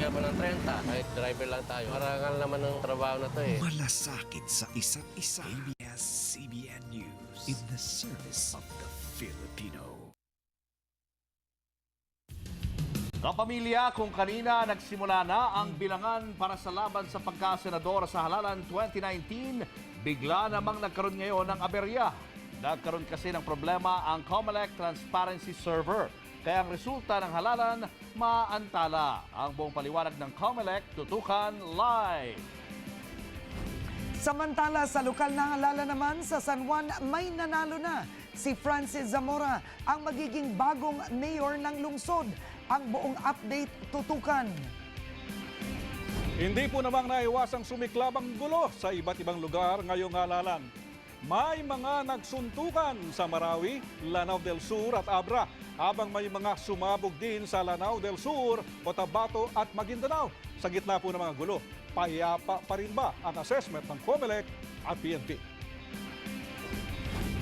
bibigyan pa ng 30, kahit driver lang tayo. Marangal naman ng trabaho na to eh. Malasakit sa isa't isa. ABS-CBN News in the service of the Filipino. Kapamilya, kung kanina nagsimula na ang bilangan para sa laban sa pagkasenador sa halalan 2019, bigla namang nagkaroon ngayon ng aberya. Nagkaroon kasi ng problema ang COMELEC Transparency Server. Kaya ang resulta ng halalan, maantala. Ang buong paliwanag ng COMELEC, tutukan live. Samantala, sa lokal na halalan naman sa San Juan, may nanalo na. Si Francis Zamora ang magiging bagong mayor ng lungsod. Ang buong update, tutukan. Hindi po namang naiwasang sumiklab ang gulo sa iba't ibang lugar ngayong halalan. May mga nagsuntukan sa Marawi, Lanao del Sur at Abra, habang may mga sumabog din sa Lanao del Sur, Cotabato at Maguindanao. Sa gitna po ng mga gulo, payapa pa rin ba ang assessment ng COMELEC at PNP?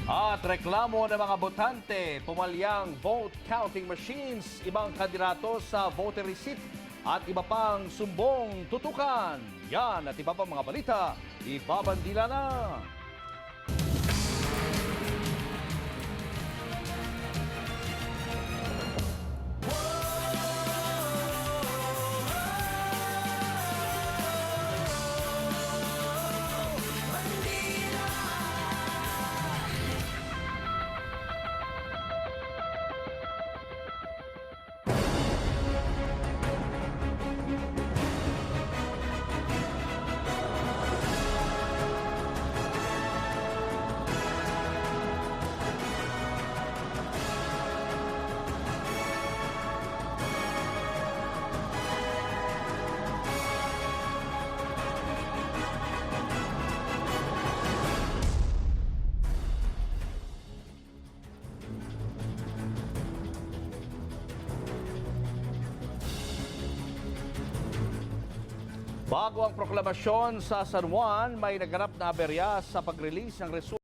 At reklamo ng mga botante, pumalyang vote counting machines, ibang kandidato sa voter receipt at iba pang sumbong tutukan. Yan at iba pang mga balita, ibabandila na. Bago ang proklamasyon sa San Juan, may naganap na aberya sa pag-release ng resulta